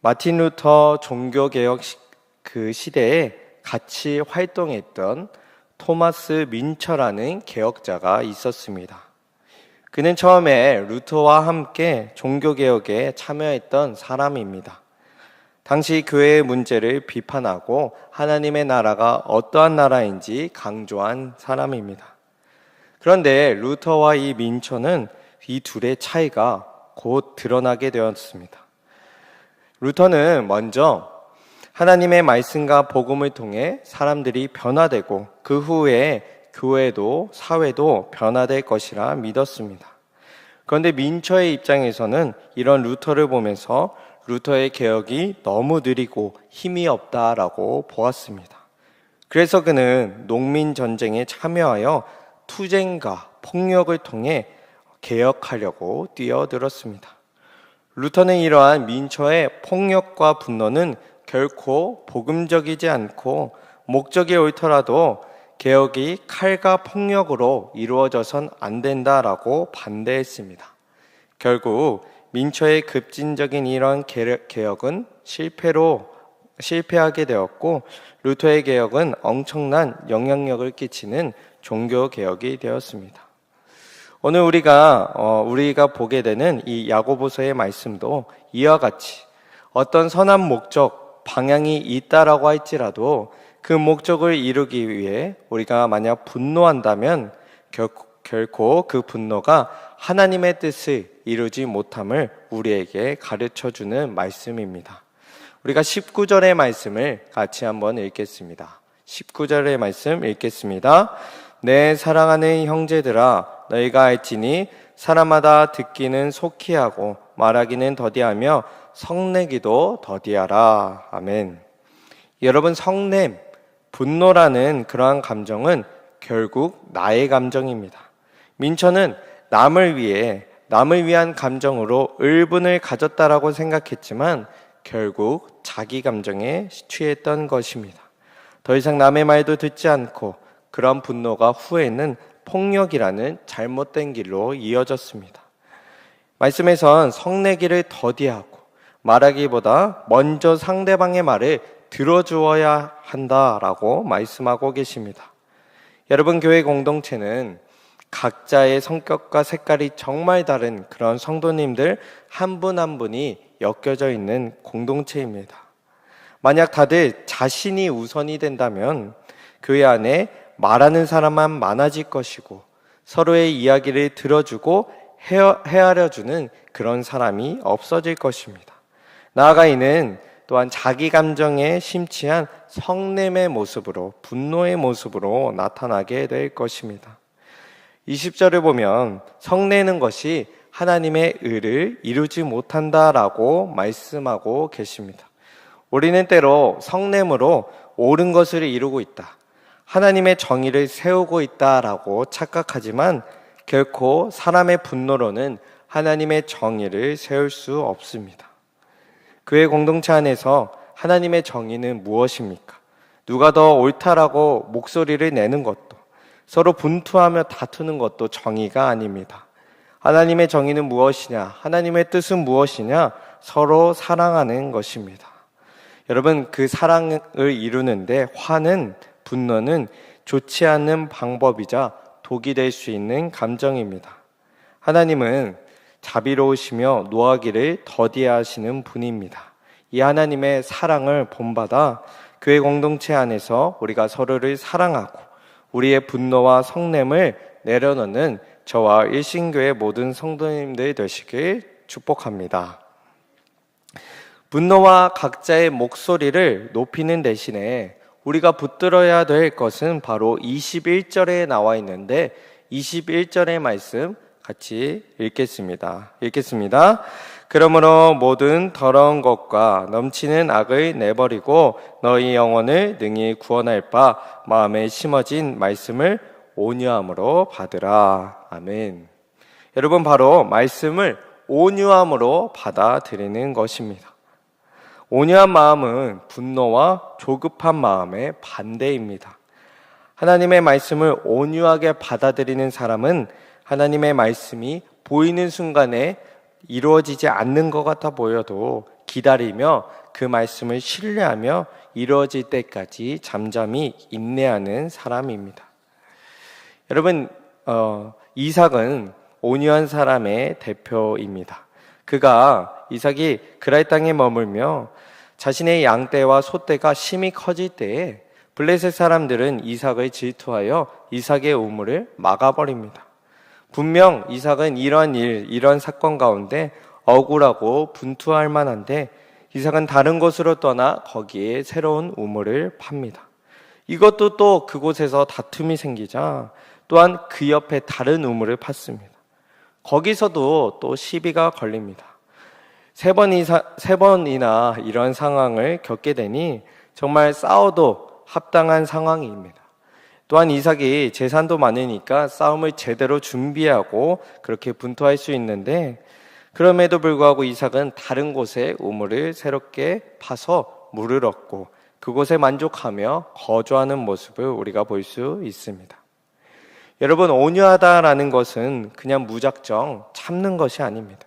마틴 루터 종교개혁 그 시대에 같이 활동했던 토마스 민처라는 개혁자가 있었습니다. 그는 처음에 루터와 함께 종교개혁에 참여했던 사람입니다. 당시 교회의 문제를 비판하고 하나님의 나라가 어떠한 나라인지 강조한 사람입니다. 그런데 루터와 이 민처는 이 둘의 차이가 곧 드러나게 되었습니다. 루터는 먼저 하나님의 말씀과 복음을 통해 사람들이 변화되고 그 후에 교회도 사회도 변화될 것이라 믿었습니다. 그런데 민처의 입장에서는 이런 루터를 보면서 루터의 개혁이 너무 느리고 힘이 없다라고 보았습니다. 그래서 그는 농민 전쟁에 참여하여 투쟁과 폭력을 통해 개혁하려고 뛰어들었습니다. 루터는 이러한 민처의 폭력과 분노는 결코 복음적이지 않고 목적이 옳더라도 개혁이 칼과 폭력으로 이루어져선 안 된다라고 반대했습니다. 결국 민처의 급진적인 이런 개혁은 실패하게 되었고 루터의 개혁은 엄청난 영향력을 끼치는 종교개혁이 되었습니다. 오늘 우리가 보게 되는 이 야고보서의 말씀도 이와 같이 어떤 선한 목적, 방향이 있다라고 할지라도 그 목적을 이루기 위해 우리가 만약 분노한다면 결코 그 분노가 하나님의 뜻을 이루지 못함을 우리에게 가르쳐주는 말씀입니다. 우리가 19절의 말씀을 같이 한번 읽겠습니다. 19절의 말씀 읽겠습니다. 내 사랑하는 형제들아 너희가 알지니 사람마다 듣기는 속히 하고 말하기는 더디하며 성내기도 더디하라. 아멘. 여러분, 성냄, 분노라는 그러한 감정은 결국 나의 감정입니다. 민처는 남을 위한 감정으로 을분을 가졌다라고 생각했지만 결국 자기 감정에 취했던 것입니다. 더 이상 남의 말도 듣지 않고 그런 분노가 후에는 폭력이라는 잘못된 길로 이어졌습니다. 말씀에선 성내기를 더디하고 말하기보다 먼저 상대방의 말을 들어주어야 한다라고 말씀하고 계십니다. 여러분, 교회 공동체는 각자의 성격과 색깔이 정말 다른 그런 성도님들 한 분 한 분이 엮여져 있는 공동체입니다. 만약 다들 자신이 우선이 된다면 교회 안에 말하는 사람만 많아질 것이고 서로의 이야기를 들어주고 헤아려주는 그런 사람이 없어질 것입니다. 나아가 이는 또한 자기 감정에 심취한 성냄의 모습으로, 분노의 모습으로 나타나게 될 것입니다. 20절을 보면 성내는 것이 하나님의 의를 이루지 못한다라고 말씀하고 계십니다. 우리는 때로 성냄으로 옳은 것을 이루고 있다, 하나님의 정의를 세우고 있다라고 착각하지만 결코 사람의 분노로는 하나님의 정의를 세울 수 없습니다. 교회 공동체 안에서 하나님의 정의는 무엇입니까? 누가 더 옳다라고 목소리를 내는 것도, 서로 분투하며 다투는 것도 정의가 아닙니다. 하나님의 정의는 무엇이냐? 하나님의 뜻은 무엇이냐? 서로 사랑하는 것입니다. 여러분, 그 사랑을 이루는데 화는, 분노는 좋지 않은 방법이자 독이 될 수 있는 감정입니다. 하나님은 자비로우시며 노하기를 더디하시는 분입니다. 이 하나님의 사랑을 본받아 교회 공동체 안에서 우리가 서로를 사랑하고 우리의 분노와 성냄을 내려놓는 저와 일신교회 모든 성도님들 되시길 축복합니다. 분노와 각자의 목소리를 높이는 대신에 우리가 붙들어야 될 것은 바로 21절에 나와 있는데 21절의 말씀 같이 읽겠습니다. 그러므로 모든 더러운 것과 넘치는 악을 내버리고 너희 영혼을 능히 구원할 바 마음에 심어진 말씀을 온유함으로 받으라. 아멘. 여러분, 바로 말씀을 온유함으로 받아들이는 것입니다. 온유한 마음은 분노와 조급한 마음의 반대입니다. 하나님의 말씀을 온유하게 받아들이는 사람은 하나님의 말씀이 보이는 순간에 이루어지지 않는 것 같아 보여도 기다리며 그 말씀을 신뢰하며 이루어질 때까지 잠잠히 인내하는 사람입니다. 여러분, 이삭은 온유한 사람의 대표입니다. 이삭이 그랄 땅에 머물며 자신의 양떼와 소떼가 심히 커질 때에 블레셋 사람들은 이삭을 질투하여 이삭의 우물을 막아버립니다. 분명 이삭은 이런 사건 가운데 억울하고 분투할 만한데 이삭은 다른 곳으로 떠나 거기에 새로운 우물을 팝니다. 이것도 또 그곳에서 다툼이 생기자 또한 그 옆에 다른 우물을 팠습니다. 거기서도 또 시비가 걸립니다. 세 번이나 이런 상황을 겪게 되니 정말 싸워도 합당한 상황입니다. 또한 이삭이 재산도 많으니까 싸움을 제대로 준비하고 그렇게 분투할 수 있는데 그럼에도 불구하고 이삭은 다른 곳에 우물을 새롭게 파서 물을 얻고 그곳에 만족하며 거주하는 모습을 우리가 볼 수 있습니다. 여러분, 온유하다라는 것은 그냥 무작정 참는 것이 아닙니다.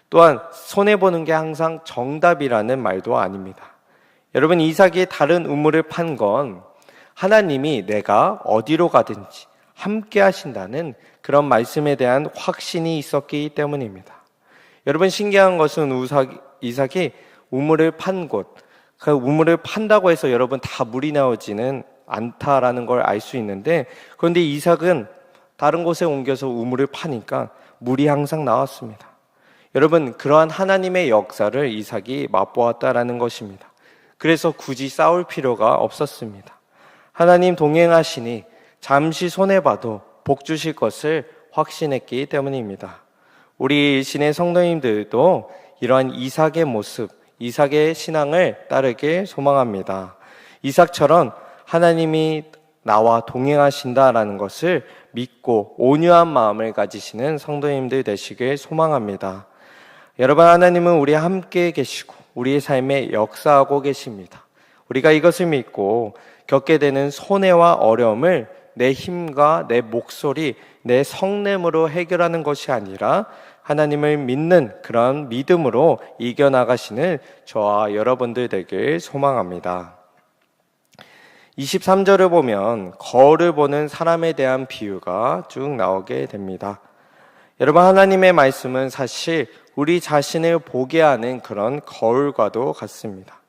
또한 손해보는 게 항상 정답이라는 말도 아닙니다. 여러분, 이삭이 다른 우물을 판 건 하나님이 내가 어디로 가든지 함께 하신다는 그런 말씀에 대한 확신이 있었기 때문입니다. 여러분, 신기한 것은 이삭이 우물을 판 곳, 그 우물을 판다고 해서 여러분 다 물이 나오지는 않다라는 걸 알 수 있는데, 그런데 이삭은 다른 곳에 옮겨서 우물을 파니까 물이 항상 나왔습니다. 여러분, 그러한 하나님의 역사를 이삭이 맛보았다라는 것입니다. 그래서 굳이 싸울 필요가 없었습니다. 하나님 동행하시니 잠시 손해봐도 복 주실 것을 확신했기 때문입니다. 우리 신의 성도님들도 이러한 이삭의 모습, 이삭의 신앙을 따르길 소망합니다. 이삭처럼 하나님이 나와 동행하신다라는 것을 믿고 온유한 마음을 가지시는 성도님들 되시길 소망합니다. 여러분, 하나님은 우리와 함께 계시고 우리의 삶에 역사하고 계십니다. 우리가 이것을 믿고 겪게 되는 손해와 어려움을 내 힘과 내 목소리, 내 성냄으로 해결하는 것이 아니라 하나님을 믿는 그런 믿음으로 이겨나가시는 저와 여러분들 되길 소망합니다. 23절을 보면 거울을 보는 사람에 대한 비유가 쭉 나오게 됩니다. 여러분, 하나님의 말씀은 사실 우리 자신을 보게 하는 그런 거울과도 같습니다.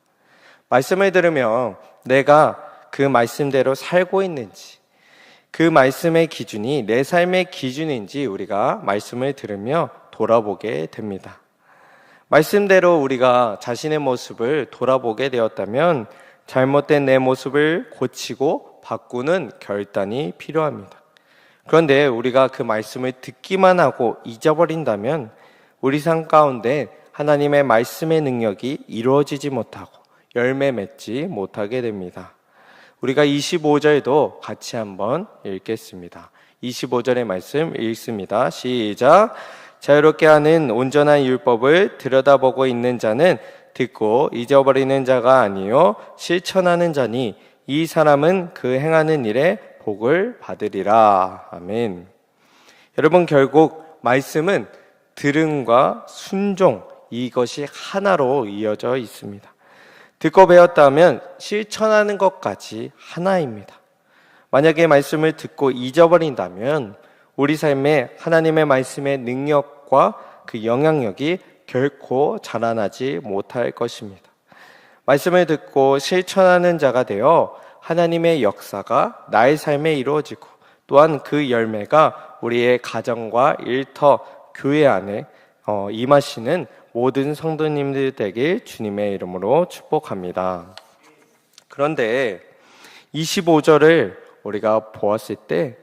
말씀을 들으면 내가 그 말씀대로 살고 있는지, 그 말씀의 기준이 내 삶의 기준인지 우리가 말씀을 들으며 돌아보게 됩니다. 말씀대로 우리가 자신의 모습을 돌아보게 되었다면 잘못된 내 모습을 고치고 바꾸는 결단이 필요합니다. 그런데 우리가 그 말씀을 듣기만 하고 잊어버린다면 우리 삶 가운데 하나님의 말씀의 능력이 이루어지지 못하고 열매 맺지 못하게 됩니다. 우리가 25절도 같이 한번 읽겠습니다. 25절의 말씀 읽습니다. 시작. 자유롭게 하는 온전한 율법을 들여다보고 있는 자는 듣고 잊어버리는 자가 아니요 실천하는 자니 이 사람은 그 행하는 일에 복을 받으리라. 아멘. 여러분, 결국 말씀은 들음과 순종, 이것이 하나로 이어져 있습니다. 듣고 배웠다면 실천하는 것까지 하나입니다. 만약에 말씀을 듣고 잊어버린다면 우리 삶에 하나님의 말씀의 능력과 그 영향력이 결코 자라나지 못할 것입니다. 말씀을 듣고 실천하는 자가 되어 하나님의 역사가 나의 삶에 이루어지고 또한 그 열매가 우리의 가정과 일터, 교회 안에 임하시는 모든 성도님들 되길 주님의 이름으로 축복합니다. 그런데 25절을 우리가 보았을 때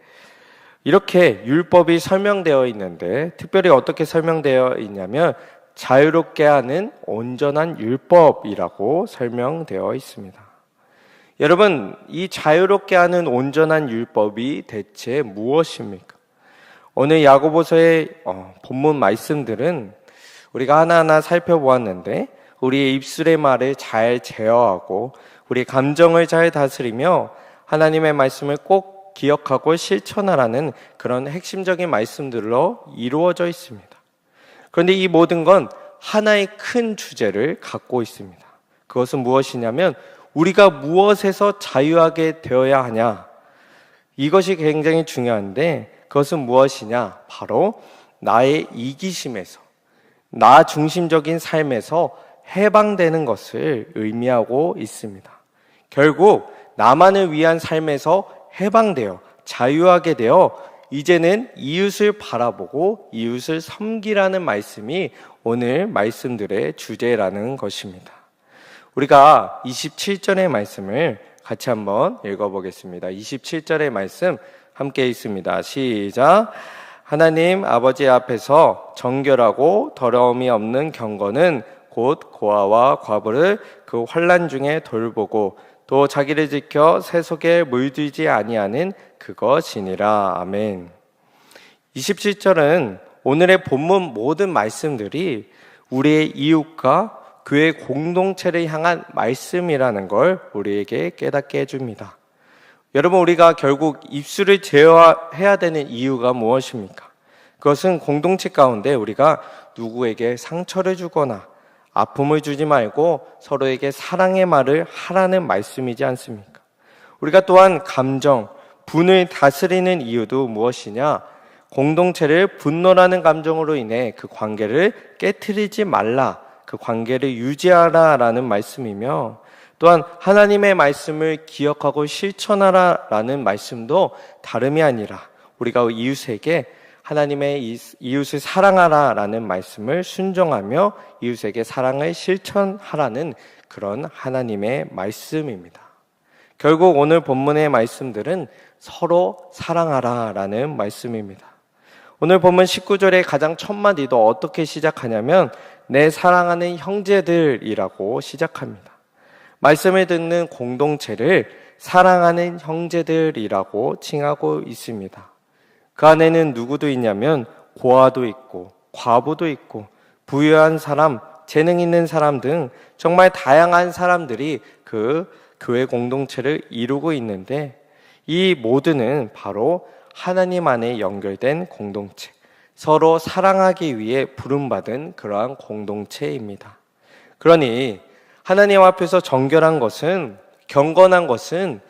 이렇게 율법이 설명되어 있는데 특별히 어떻게 설명되어 있냐면 자유롭게 하는 온전한 율법이라고 설명되어 있습니다. 여러분, 이 자유롭게 하는 온전한 율법이 대체 무엇입니까? 오늘 야고보서의 본문 말씀들은 우리가 하나하나 살펴보았는데 우리의 입술의 말을 잘 제어하고 우리 감정을 잘 다스리며 하나님의 말씀을 꼭 기억하고 실천하라는 그런 핵심적인 말씀들로 이루어져 있습니다. 그런데 이 모든 건 하나의 큰 주제를 갖고 있습니다. 그것은 무엇이냐면 우리가 무엇에서 자유하게 되어야 하냐, 이것이 굉장히 중요한데 그것은 무엇이냐? 바로 나의 이기심에서, 나 중심적인 삶에서 해방되는 것을 의미하고 있습니다. 결국 나만을 위한 삶에서 해방되어 자유하게 되어 이제는 이웃을 바라보고 이웃을 섬기라는 말씀이 오늘 말씀들의 주제라는 것입니다. 우리가 27절의 말씀을 같이 한번 읽어보겠습니다. 27절의 말씀 함께 읽습니다. 시작. 하나님 아버지 앞에서 정결하고 더러움이 없는 경건은 곧 고아와 과부를 그 환난 중에 돌보고 또 자기를 지켜 새 속에 물들지 아니하는 그것이니라. 아멘. 27절은 오늘의 본문 모든 말씀들이 우리의 이웃과 교회 공동체를 향한 말씀이라는 걸 우리에게 깨닫게 해줍니다. 여러분, 우리가 결국 입술을 제어해야 되는 이유가 무엇입니까? 그것은 공동체 가운데 우리가 누구에게 상처를 주거나 아픔을 주지 말고 서로에게 사랑의 말을 하라는 말씀이지 않습니까? 우리가 또한 감정, 분을 다스리는 이유도 무엇이냐? 공동체를 분노라는 감정으로 인해 그 관계를 깨트리지 말라, 그 관계를 유지하라라는 말씀이며, 또한 하나님의 말씀을 기억하고 실천하라라는 말씀도 다름이 아니라 우리가 이웃에게 하나님의 이웃을 사랑하라라는 말씀을 순종하며 이웃에게 사랑을 실천하라는 그런 하나님의 말씀입니다. 결국 오늘 본문의 말씀들은 서로 사랑하라라는 말씀입니다. 오늘 본문 19절의 가장 첫 마디도 어떻게 시작하냐면 내 사랑하는 형제들이라고 시작합니다. 말씀을 듣는 공동체를 사랑하는 형제들이라고 칭하고 있습니다. 그 안에는 누구도 있냐면 고아도 있고 과부도 있고 부유한 사람, 재능 있는 사람 등 정말 다양한 사람들이 그 교회 공동체를 이루고 있는데 이 모두는 바로 하나님 안에 연결된 공동체, 서로 사랑하기 위해 부름받은 그러한 공동체입니다. 그러니 하나님 앞에서 정결한 것은, 경건한 것은,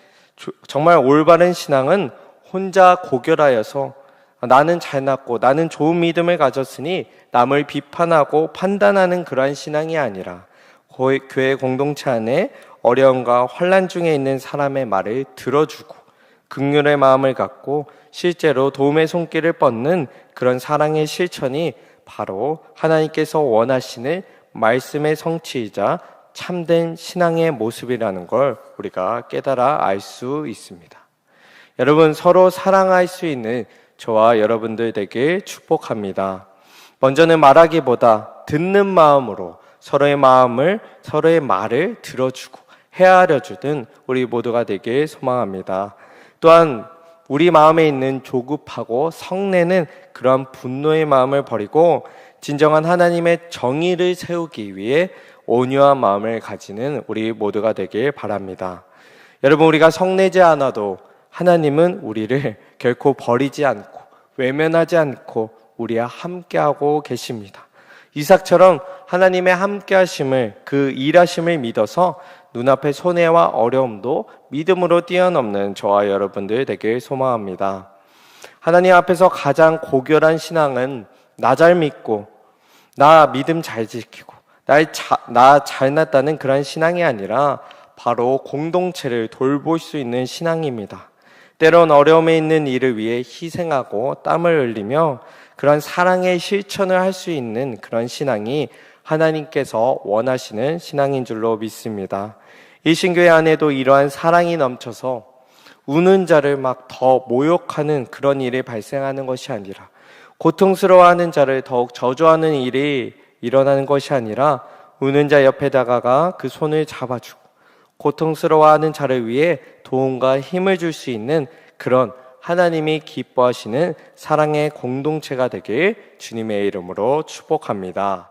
정말 올바른 신앙은 혼자 고결하여서 나는 잘났고 나는 좋은 믿음을 가졌으니 남을 비판하고 판단하는 그러한 신앙이 아니라 교회 공동체 안에 어려움과 환난 중에 있는 사람의 말을 들어주고 긍휼의 마음을 갖고 실제로 도움의 손길을 뻗는 그런 사랑의 실천이 바로 하나님께서 원하시는 말씀의 성취이자 참된 신앙의 모습이라는 걸 우리가 깨달아 알 수 있습니다. 여러분, 서로 사랑할 수 있는 저와 여러분들 되길 축복합니다. 먼저는 말하기보다 듣는 마음으로 서로의 말을 들어주고 헤아려주든 우리 모두가 되길 소망합니다. 또한 우리 마음에 있는 조급하고 성내는 그러한 분노의 마음을 버리고 진정한 하나님의 정의를 세우기 위해 온유한 마음을 가지는 우리 모두가 되길 바랍니다. 여러분, 우리가 성내지 않아도 하나님은 우리를 결코 버리지 않고 외면하지 않고 우리와 함께하고 계십니다. 이삭처럼 하나님의 함께하심을, 그 일하심을 믿어서 눈앞의 손해와 어려움도 믿음으로 뛰어넘는 저와 여러분들 되길 소망합니다. 하나님 앞에서 가장 고결한 신앙은 나 잘 믿고 나 믿음 잘 지키고 나 잘났다는 그런 신앙이 아니라 바로 공동체를 돌볼 수 있는 신앙입니다. 때론 어려움에 있는 이를 위해 희생하고 땀을 흘리며 그런 사랑의 실천을 할 수 있는 그런 신앙이 하나님께서 원하시는 신앙인 줄로 믿습니다. 이 신교회 안에도 이러한 사랑이 넘쳐서 우는 자를 막 더 모욕하는 그런 일이 발생하는 것이 아니라, 고통스러워하는 자를 더욱 저주하는 일이 일어나는 것이 아니라 우는 자 옆에 다가가 그 손을 잡아주고 고통스러워하는 자를 위해 도움과 힘을 줄 수 있는 그런 하나님이 기뻐하시는 사랑의 공동체가 되길 주님의 이름으로 축복합니다.